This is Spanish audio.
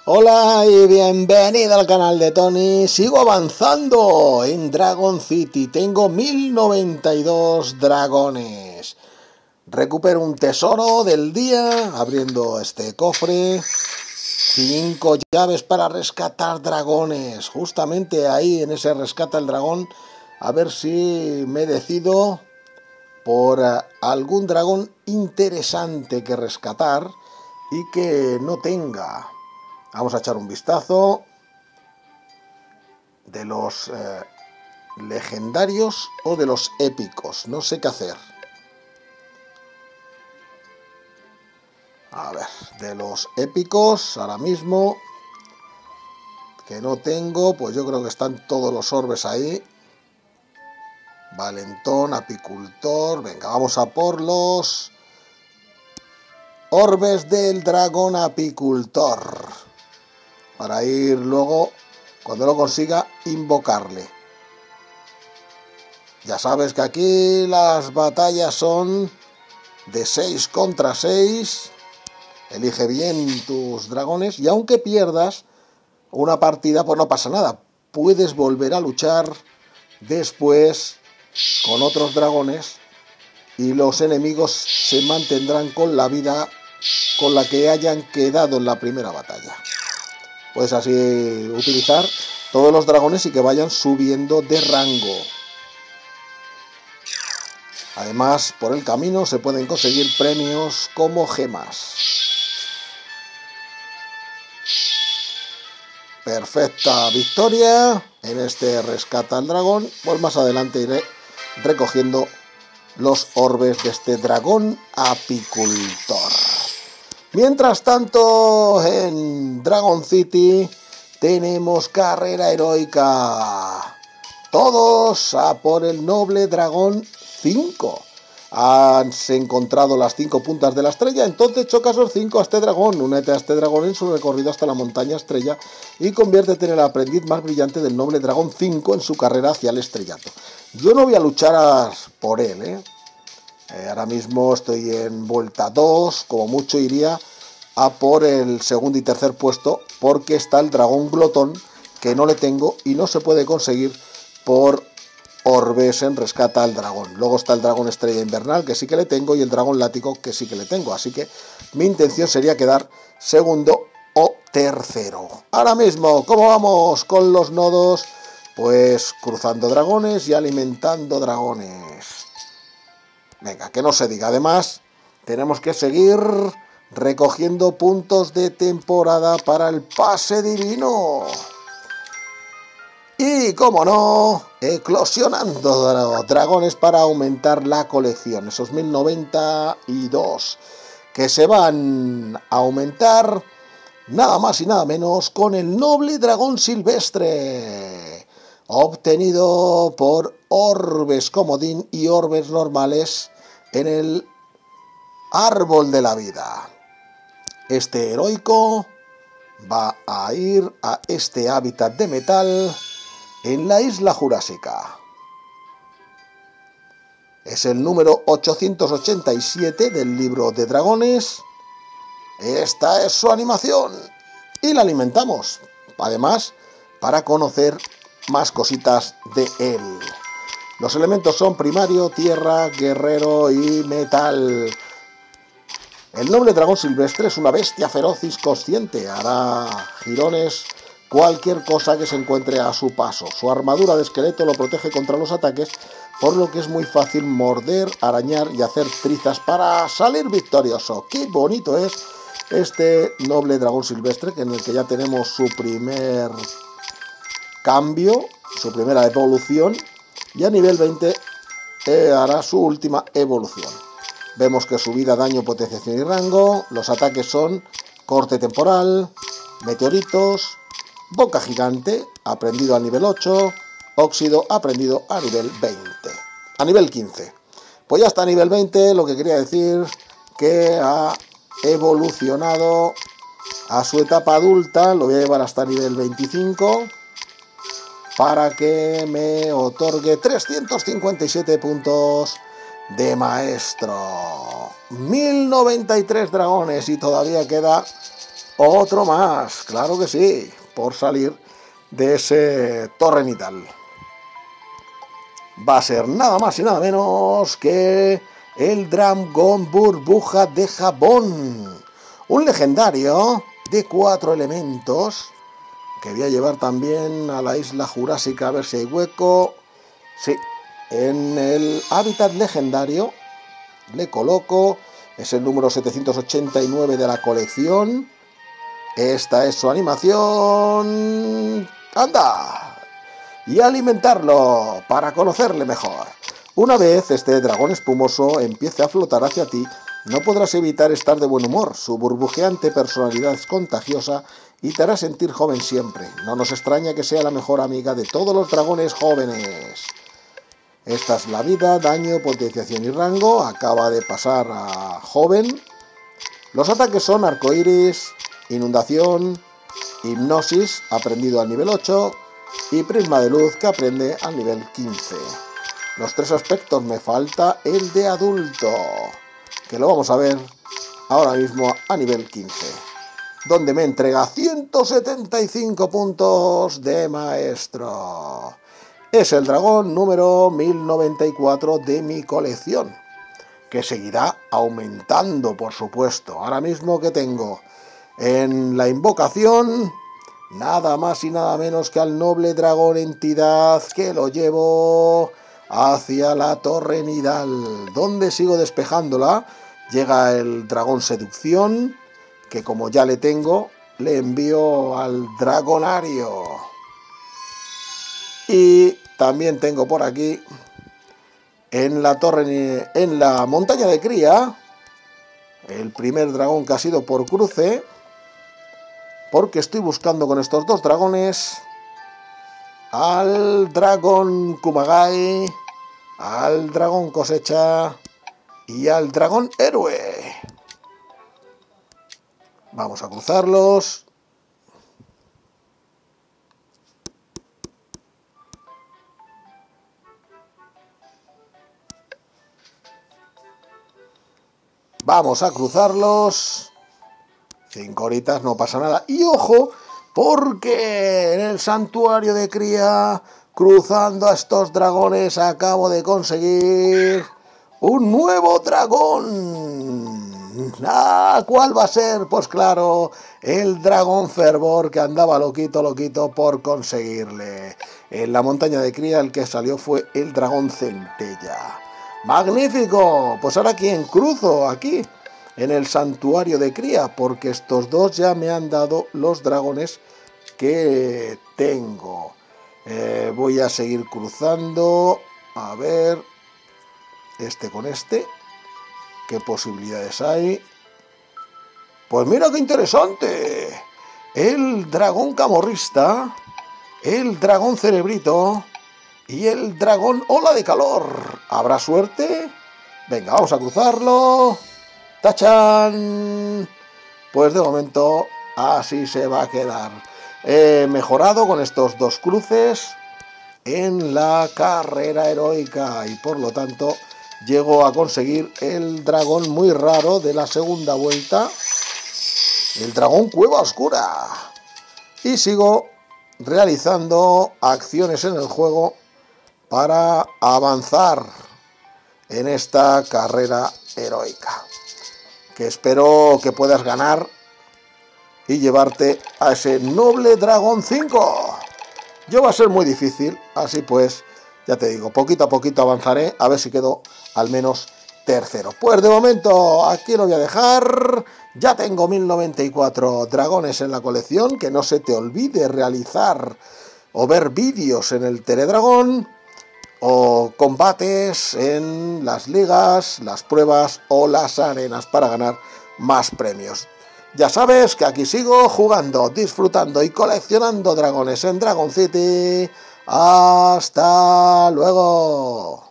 Hola y bienvenido al canal de Tony. Sigo avanzando en Dragon City. Tengo 1092 dragones. Recupero un tesoro del día abriendo este cofre. 5 llaves para rescatar dragones. Justamente ahí en ese rescata el dragón. A ver si me decido por algún dragón interesante que rescatar y que no tenga. Vamos a echar un vistazo de los legendarios o de los épicos. No sé qué hacer. A ver, de los épicos ahora mismo que no tengo, pues yo creo que están todos los orbes ahí. Valentón, apicultor. Venga, vamos a por los orbes del dragón apicultor. Para ir luego, cuando lo consiga, invocarle. Ya sabes que aquí las batallas son de 6 contra 6. Elige bien tus dragones y aunque pierdas una partida, pues no pasa nada. Puedes volver a luchar después con otros dragones y los enemigos se mantendrán con la vida con la que hayan quedado en la primera batalla. Puedes así utilizar todos los dragones y que vayan subiendo de rango. Además, por el camino se pueden conseguir premios como gemas. Perfecta victoria en este rescata al dragón. Pues más adelante iré recogiendo los orbes de este dragón apicultor. Mientras tanto, en Dragon City tenemos carrera heroica. Todos a por el noble dragón 5. Han encontrado las 5 puntas de la estrella, entonces choca esos 5 a este dragón. Únete a este dragón en su recorrido hasta la montaña estrella y conviértete en el aprendiz más brillante del noble dragón 5 en su carrera hacia el estrellato. Yo no voy a luchar por él, ahora mismo estoy en vuelta 2, como mucho iría a por el segundo y tercer puesto, porque está el dragón glotón, que no le tengo y no se puede conseguir por orbes en rescata al dragón. Luego está el dragón estrella invernal, que sí que le tengo, y el dragón látigo, que sí que le tengo. Así que mi intención sería quedar segundo o tercero. Ahora mismo, ¿cómo vamos con los nodos? Pues cruzando dragones y alimentando dragones. Venga, que no se diga. Además, tenemos que seguir recogiendo puntos de temporada para el pase divino. Y, como no, eclosionando dragones para aumentar la colección. Esos 1092 que se van a aumentar nada más y nada menos con el noble dragón silvestre, obtenido por orbes comodín y orbes normales en el árbol de la vida. Este heroico va a ir a este hábitat de metal en la isla Jurásica. Es el número 887 del libro de dragones. Esta es su animación y la alimentamos, además, para conocer más cositas de él. Los elementos son primario, tierra, guerrero y metal. El noble dragón silvestre es una bestia feroz y consciente. Hará jirones cualquier cosa que se encuentre a su paso. Su armadura de esqueleto lo protege contra los ataques, por lo que es muy fácil morder, arañar y hacer trizas para salir victorioso. ¡Qué bonito es este noble dragón silvestre, en el que ya tenemos su primer cambio, su primera evolución, y a nivel 20 hará su última evolución. Vemos que su vida, daño, potenciación y rango. Los ataques son corte temporal, meteoritos, boca gigante, aprendido a nivel 8, óxido, aprendido a nivel 20. A nivel 15. Pues ya está a nivel 20, lo que quería decir que ha evolucionado a su etapa adulta. Lo voy a llevar hasta nivel 25 para que me otorgue 357 puntos de maestro. 1093 dragones y todavía queda Otro más, claro que sí, por salir de ese torrenital. Va a ser nada más y nada menos que el dragón burbuja de jabón. Un legendario de 4 elementos que voy a llevar también a la isla jurásica a ver si hay hueco. Sí, en el hábitat legendario le coloco, es el número 789 de la colección. Esta es su animación. ¡Anda! Y alimentarlo para conocerle mejor. Una vez este dragón espumoso empiece a flotar hacia ti, no podrás evitar estar de buen humor. Su burbujeante personalidad es contagiosa y te hará sentir joven siempre. No nos extraña que sea la mejor amiga de todos los dragones jóvenes. Esta es la vida, daño, potenciación y rango. Acaba de pasar a joven. Los ataques son arcoiris, inundación, hipnosis, aprendido al nivel 8, y prisma de luz, que aprende al nivel 15. Los 3 aspectos, me falta el de adulto, que lo vamos a ver ahora mismo a nivel 15, donde me entrega 175 puntos de maestro. Es el dragón número 1094 de mi colección, que seguirá aumentando, por supuesto. Ahora mismo que tengo en la invocación nada más y nada menos que al noble dragón entidad, que lo llevo hacia la torre nidal, donde sigo despejándola. Llega el dragón seducción, que como ya le tengo, le envío al dragonario. Y también tengo por aquí en la montaña de cría, el primer dragón que ha sido por cruce, porque estoy buscando con estos 2 dragones al dragón Kumagai, al dragón cosecha y al dragón héroe. Vamos a cruzarlos. Vamos a cruzarlos. 5 horitas, no pasa nada. Y ojo, porque en el santuario de cría, cruzando a estos dragones, acabo de conseguir un nuevo dragón. ¿Cuál va a ser? Pues claro, el dragón fervor, que andaba loquito por conseguirle. En la montaña de cría el que salió fue el dragón centella. ¡Magnífico! Pues ahora, ¿quién cruzo? Aquí, en el santuario de cría, porque estos 2 ya me han dado los dragones que tengo. Voy a seguir cruzando. A ver, este con este, ¿qué posibilidades hay? Pues mira qué interesante. El dragón camorrista, el dragón cerebrito y el dragón ola de calor. ¿Habrá suerte? Venga, vamos a cruzarlo. ¡Tachán! Pues de momento así se va a quedar. He mejorado con estos 2 cruces en la carrera heroica y por lo tanto llego a conseguir el dragón muy raro de la segunda vuelta, el dragón cueva oscura. Y sigo realizando acciones en el juego para avanzar en esta carrera heroica, que espero que puedas ganar y llevarte a ese noble dragón 5. Yo va a ser muy difícil, así pues, ya te digo, poquito a poquito avanzaré, a ver si quedo al menos tercero. Pues de momento aquí lo voy a dejar. Ya tengo 1094 dragones en la colección, que no se te olvide realizar o ver vídeos en el Teledragón, o combates en las ligas, las pruebas o las arenas para ganar más premios. Ya sabes que aquí sigo jugando, disfrutando y coleccionando dragones en Dragon City. ¡Hasta luego!